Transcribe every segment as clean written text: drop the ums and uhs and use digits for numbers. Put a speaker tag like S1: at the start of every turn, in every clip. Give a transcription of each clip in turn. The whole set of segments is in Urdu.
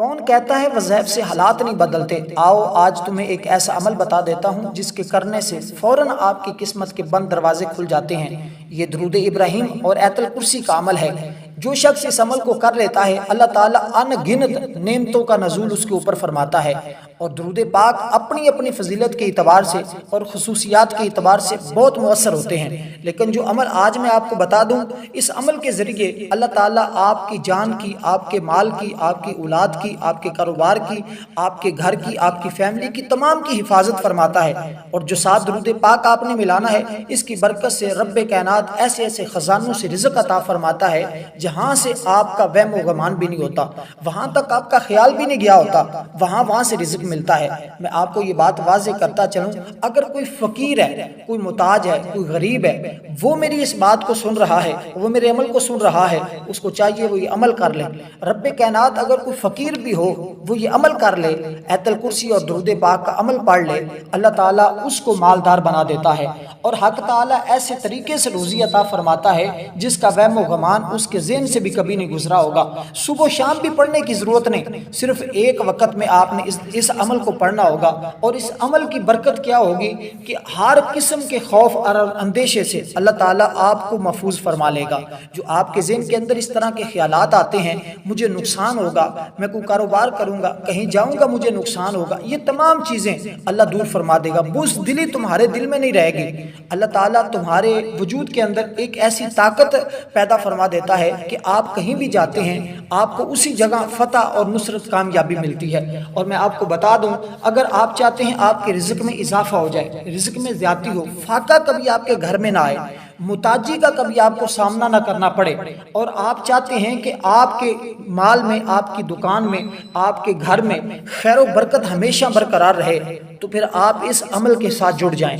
S1: کون کہتا ہے وظائف سے حالات نہیں بدلتے؟ آؤ آج تمہیں ایک ایسا عمل بتا دیتا ہوں جس کے کرنے سے فوراً آپ کی قسمت کے بند دروازے کھل جاتے ہیں۔ یہ درود ابراہیم اور آیت الکرسی کا عمل ہے۔ جو شخص اس عمل کو کر لیتا ہے اللہ تعالیٰ ان گنت نعمتوں کا نزول اس کے اوپر فرماتا ہے، اور درود پاک اپنی اپنی فضیلت کے اعتبار سے اور خصوصیات کے اعتبار سے بہت مؤثر ہوتے ہیں۔ لیکن جو عمل آج میں آپ کو بتا دوں، اس عمل کے ذریعے اللہ تعالیٰ آپ کی جان کی، آپ کے مال کی، آپ کی اولاد کی، آپ کے کاروبار کی، آپ کے گھر کی، آپ کی فیملی کی تمام کی حفاظت فرماتا ہے۔ اور جو ساتھ درود پاک آپ نے ملانا ہے، اس کی برکت سے رب کائنات ایسے ایسے خزانوں سے رزق عطا فرماتا ہے جہاں سے آپ کا وہم و گمان بھی نہیں ہوتا، وہاں تک آپ کا خیال بھی نہیں گیا ہوتا، وہاں سے رزق ملتا ہے۔ میں آپ کو یہ بات واضح کرتا چلوں، اگر کوئی فقیر ہے، کوئی محتاج ہے، کوئی غریب ہے، وہ میری اس بات کو سن رہا ہے، وہ میرے عمل کو سن رہا ہے، اس کو چاہیے وہ یہ عمل کر لے۔ رب کائنات اگر کوئی فقیر بھی ہو، وہ یہ عمل کر لے، آیت الکرسی اور درود پاک کا عمل پڑھ لے، اللہ تعالیٰ اس کو مالدار بنا دیتا ہے، اور حق تعالیٰ ایسے طریقے سے روزی عطا فرماتا ہے جس کا وہم و گمان اس کے ذہن سے بھی کبھی نہیں گزرا ہوگا۔ صبح و شام بھی پڑھنے کی ضرورت نہیں، صرف ایک وقت میں آپ نے اس عمل کو پڑھنا ہوگا، اور اس عمل کی برکت کیا ہوگی کہ ہر قسم کے خوف اور اندیشے سے اللہ تعالیٰ آپ کو محفوظ فرما لے گا۔ جو آپ کے ذہن کے اندر اس طرح کے خیالات آتے ہیں، مجھے نقصان ہوگا، میں کوئی کاروبار کروں گا، کہیں جاؤں گا مجھے نقصان ہوگا، یہ تمام چیزیں اللہ دور فرما دے گا۔ بزدلی تمہارے دل میں نہیں رہے گی۔ اللہ تعالیٰ تمہارے وجود کے اندر ایک ایسی طاقت پیدا فرما دیتا ہے کہ آپ کہیں بھی جاتے ہیں، آپ کو اسی جگہ فتح اور نصرت کامیابی ملتی ہے۔ اور میں آپ کو بتا دوں، اگر آپ چاہتے ہیں آپ کے رزق میں اضافہ ہو جائے، رزق میں زیادتی ہو، فاقہ کبھی آپ کے گھر میں نہ آئے، محتاجی کا کبھی آپ کو سامنا نہ کرنا پڑے، اور آپ چاہتے ہیں کہ آپ کے مال میں، آپ کی دکان میں، آپ کے گھر میں خیر و برکت ہمیشہ برقرار رہے، تو پھر آپ اس عمل کے ساتھ جڑ جائیں۔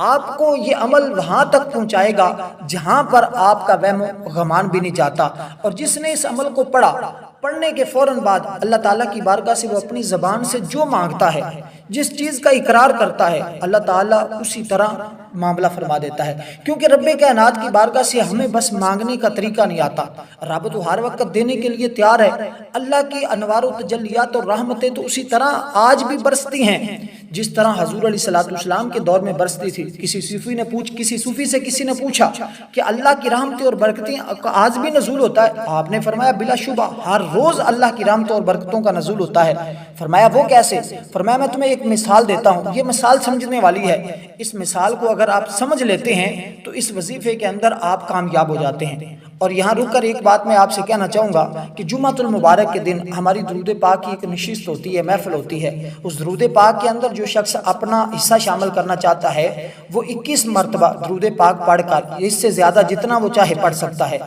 S1: آپ کو یہ عمل وہاں تک پہنچائے گا جہاں پر آپ کا وہم و گمان بھی نہیں جاتا۔ اور جس نے اس عمل کو پڑھنے کے فوراً بعد اللہ تعالیٰ کی بارگاہ سے وہ اپنی زبان سے جو مانگتا ہے، جس چیز کا اقرار کرتا ہے، اللہ تعالیٰ اسی طرح معاملہ فرما دیتا ہے۔ کیونکہ رب کائنات کی بارگاہ سے ہمیں بس مانگنے کا طریقہ نہیں آتا، رب تو ہر وقت دینے کے لیے تیار ہے۔ اللہ کی انوار و تجلیات اور رحمتیں تو اسی طرح آج بھی برستی ہیں جس طرح حضور علیہ السلام کے دور میں برستی تھی۔ کسی صوفی سے کسی نے پوچھا کہ اللہ کی رحمتیں اور برکتیں آج بھی نزول ہوتا ہے؟ آپ نے فرمایا بلا شبہ ہر روز اللہ کی رحمتوں اور برکتوں کا نزول ہوتا ہے۔ فرمایا وہ کیسے؟ فرمایا میں تمہیں ایک مثال دیتا ہوں، یہ مثال سمجھنے والی ہے، اس مثال کو اگر آپ سمجھ لیتے ہیں تو اس وظیفے کے اندر آپ کامیاب ہو جاتے ہیں۔ اور یہاں رک کر ایک بات میں آپ سے کہنا چاہوں گا کہ جمعۃ المبارک کے دن ہماری درود پاک کی ایک نشست ہوتی ہے، محفل ہوتی ہے۔ اس درود پاک کے اندر جو شخص اپنا حصہ شامل کرنا چاہتا ہے وہ 21 مرتبہ درود پاک پڑھ کر، اس سے زیادہ جتنا وہ چاہے پڑھ سکتا ہے،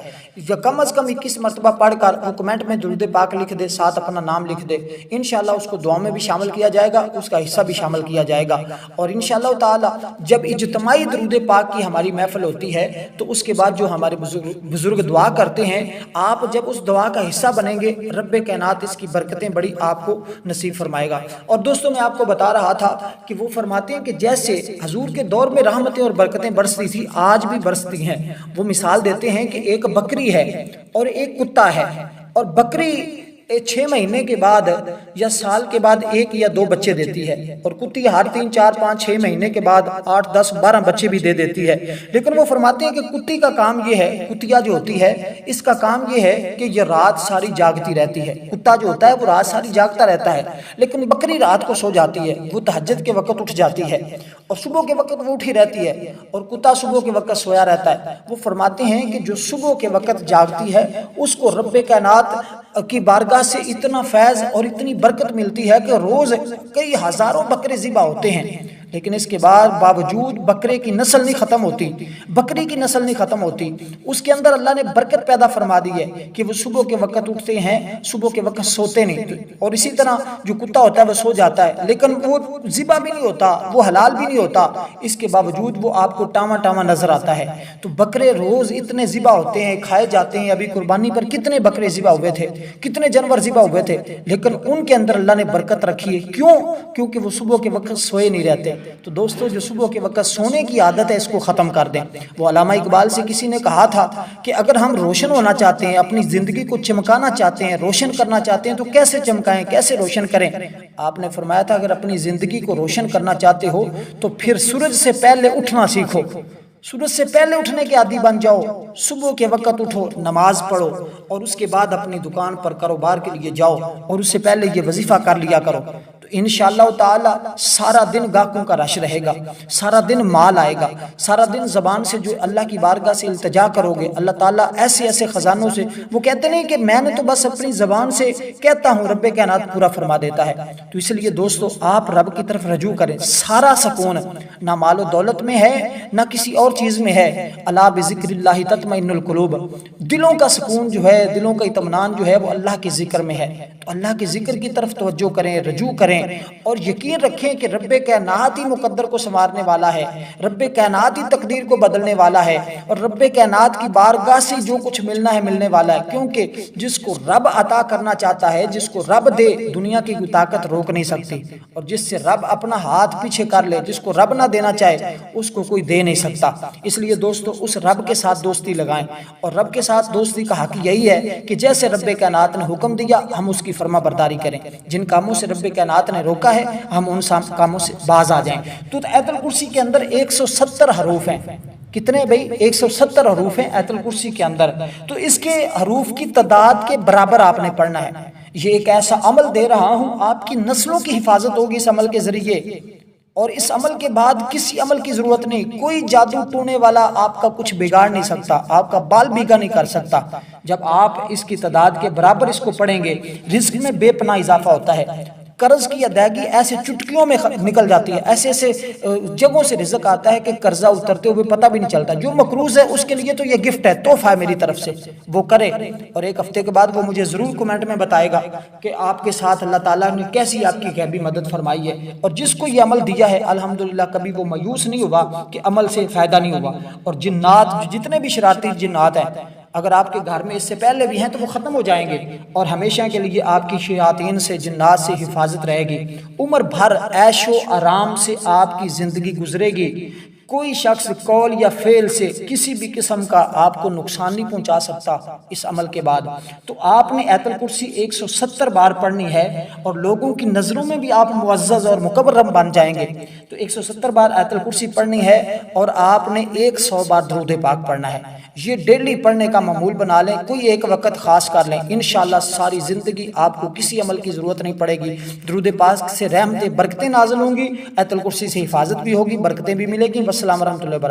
S1: یا کم از کم 21 مرتبہ پڑھ کر وہ کمنٹ میں درود پاک لکھ دے، ساتھ اپنا نام لکھ دے، انشاءاللہ اس کو دعا میں بھی شامل کیا جائے گا، اس کا حصہ بھی شامل کیا جائے گا۔ اور انشاءاللہ تعالی جب اجتماعی درود پاک کی ہماری محفل ہوتی ہے تو اس کے بعد جو ہمارے بزرگ دعا کرتے ہیں، آپ جب اس دعا کا حصہ بنیں گے، رب کائنات اس کی برکتیں بڑی آپ کو نصیب فرمائے گا۔ اور دوستوں میں آپ کو بتا رہا تھا کہ وہ فرماتے ہیں کہ جیسے حضور کے دور میں رحمتیں اور برکتیں برستی تھی، آج بھی برستی ہیں۔ وہ مثال دیتے ہیں کہ ایک بکری ہے اور ایک کتا ہے، اور بکری 6 مہینے کے بعد یا سال کے بعد 1 یا 2 بچے دیتی ہے، اور کتی ہر 3 4 5 6 مہینے کے بعد 8 10 12 بچے بھی دے دیتی ہے۔ لیکن وہ فرماتے ہیں کہ کتی کا کام یہ ہے، کتیا جو ہوتی ہے اس کا کام یہ ہے کہ یہ رات ساری جاگتی رہتی ہے۔ کتا جو ہوتا ہے وہ رات ساری جاگتا رہتا ہے، لیکن بکری رات کو سو جاتی ہے، وہ تہجد کے وقت اٹھ جاتی ہے، اور صبح کے وقت وہ اٹھی رہتی ہے، اور کتا صبح کے وقت سویا رہتا ہے۔ وہ فرماتے ہیں کہ جو صبح کے وقت جاگتی ہے اس کو رب کائنات کی بارگاہ سے اتنا فیض اور اتنی برکت ملتی ہے کہ روز کئی ہزاروں بکرے ذبح ہوتے ہیں، لیکن اس کے بعد باوجود بکرے کی نسل نہیں ختم ہوتی، بکری کی نسل نہیں ختم ہوتی۔ اس کے اندر اللہ نے برکت پیدا فرما دی ہے کہ وہ صبح کے وقت اٹھتے ہیں، صبح کے وقت سوتے نہیں، اور اسی طرح جو کتا ہوتا ہے وہ سو جاتا ہے لیکن وہ ذبح بھی نہیں ہوتا، وہ حلال بھی نہیں ہوتا، اس کے باوجود وہ آپ کو ٹاما ٹاما نظر آتا ہے۔ تو بکرے روز اتنے ذبح ہوتے ہیں، کھائے جاتے ہیں۔ ابھی قربانی پر کتنے بکرے ذبح ہوئے تھے، کتنے جانور ذبح ہوئے تھے، لیکن ان کے اندر اللہ نے برکت رکھی ہے۔ کیوں؟ کیونکہ وہ صبح کے وقت سوئے نہیں رہتے، ہیں تو دوستو جو صبح کے وقت سونے کی عادت ہے اس کو ختم کر دیں۔ وہ علامہ اقبال سے کسی نے کہا تھا کہ اگر ہم روشن ہونا چاہتے ہیں، اپنی زندگی کو چمکانا چاہتے ہیں، روشن کرنا چاہتے ہیں تو کیسے چمکائیں، کیسے روشن کریں؟ آپ نے فرمایا تھا اگر اپنی زندگی کو روشن کرنا چاہتے ہو تو پھر سورج سے پہلے اٹھنا سیکھو، سورج سے پہلے اٹھنے کے عادی بن جاؤ، صبح کے وقت اٹھو، نماز پڑھو اور اس کے بعد اپنی دکان پر کاروبار کے لیے جاؤ اور اس سے پہلے یہ وظیفہ کر لیا کرو، تو انشاءاللہ تعالی سارا دن گاہکوں کا رش رہے گا، سارا دن مال آئے گا، سارا دن زبان سے جو اللہ کی بارگاہ سے التجا کرو گے اللہ تعالیٰ ایسے ایسے خزانوں سے، وہ کہتے نہیں کہ میں نے تو بس اپنی زبان سے کہتا ہوں، رب کائنات پورا فرما دیتا ہے۔ تو اس لیے دوستو آپ رب کی طرف رجوع کریں، سارا سکون نہ مال و دولت میں ہے نہ کسی اور چیز میں ہے، الا بذکر اللہ تطمئن القلوب، دلوں کا سکون جو ہے، دلوں کا اطمینان جو ہے وہ اللہ کے ذکر میں ہے۔ تو اللہ کے ذکر کی طرف توجہ کریں، رجوع کریں اور یقین رکھیں کہ رب کائنات ہی مقدر کو سنوارنے والا ہے، رب کائنات ہی تقدیر کو بدلنے والا ہے اور رب کائنات کی بارگاہ سے جو کچھ ملنا ہے ملنے والا ہے، کیونکہ جس کو رب عطا کرنا چاہتا ہے، جس کو رب دے، دنیا کی کوئی طاقت روک نہیں سکتی، اور جس سے رب اپنا ہاتھ پیچھے کر لے، جس کو رب نہ دینا چاہے اس کو کوئی دے نہیں سکتا۔ اس لیے دوستو اس رب کے ساتھ دوستی لگائیں، اور رب کے ساتھ دوستی کا حق یہی ہے کہ جیسے رب کائنات نے حکم دیا ہم اس کی فرما برداری کریں، جن کاموں سے رب کائنات نے روکا ہے ہم ان کاموں سے باز آ جائیں۔ تو آیت الکرسی کے اندر 170 حروف ہیں، کتنے بھئی 170 حروف ہیں آیت الکرسی کے اندر، تو اس کے حروف کی تعداد کے برابر آپ نے پڑھنا ہے۔ یہ ایک ایسا عمل دے رہا ہوں، آپ کی نسلوں کی حفاظت ہوگی اس عمل کے ذریعے، اور اس عمل کے بعد کسی عمل کی ضرورت نہیں، کوئی جادو ٹونے والا آپ کا کچھ بگاڑ نہیں سکتا، آپ کا بال بیگا نہیں کر سکتا۔ جب آپ اس کی تعداد کے برابر اس کو پڑھیں گے، رزق میں بے پناہ اضافہ ہوتا ہے، قرض کی ادائیگی ایسے چٹکیوں میں نکل جاتی ہے، ایسے ایسے جگہوں سے رزق آتا ہے کہ قرضہ اترتے ہوئے پتہ بھی نہیں چلتا۔ جو مقروض ہے اس کے لیے تو یہ گفٹ ہے، تحفہ ہے میری طرف سے، وہ کرے، اور ایک ہفتے کے بعد وہ مجھے ضرور کمنٹ میں بتائے گا کہ آپ کے ساتھ اللہ تعالیٰ نے کیسی آپ کی غیبی مدد فرمائی ہے، اور جس کو یہ عمل دیا ہے الحمدللہ کبھی وہ مایوس نہیں ہوا کہ عمل سے فائدہ نہیں ہوا۔ اور جنات جتنے بھی شرارتی جنات ہیں اگر آپ کے گھر میں اس سے پہلے بھی ہیں تو وہ ختم ہو جائیں گے، اور ہمیشہ کے لیے آپ کی شیاطین سے، جنات سے حفاظت رہے گی، عمر بھر عیش و آرام سے آپ کی زندگی گزرے گی، کوئی شخص قول یا فعل سے کسی بھی قسم کا آپ کو نقصان نہیں پہنچا سکتا اس عمل کے بعد۔ تو آپ نے آیت الکرسی 170 بار پڑھنی ہے، اور لوگوں کی نظروں میں بھی آپ معزز اور مکرم بن جائیں گے۔ تو 170 بار آیت الکرسی پڑھنی ہے، اور آپ نے 100 بار درود پاک پڑھنا ہے۔ یہ ڈیلی پڑھنے کا معمول بنا لیں، کوئی ایک وقت خاص کر لیں، انشاءاللہ ساری زندگی آپ کو کسی عمل کی ضرورت نہیں پڑے گی۔ درود پاک سے رحمتیں برکتیں نازل ہوں گی، آیت الکرسی سے حفاظت بھی ہوگی، برکتیں بھی ملے گی۔ والسلام ورحمۃ اللہ وبرکاتہ۔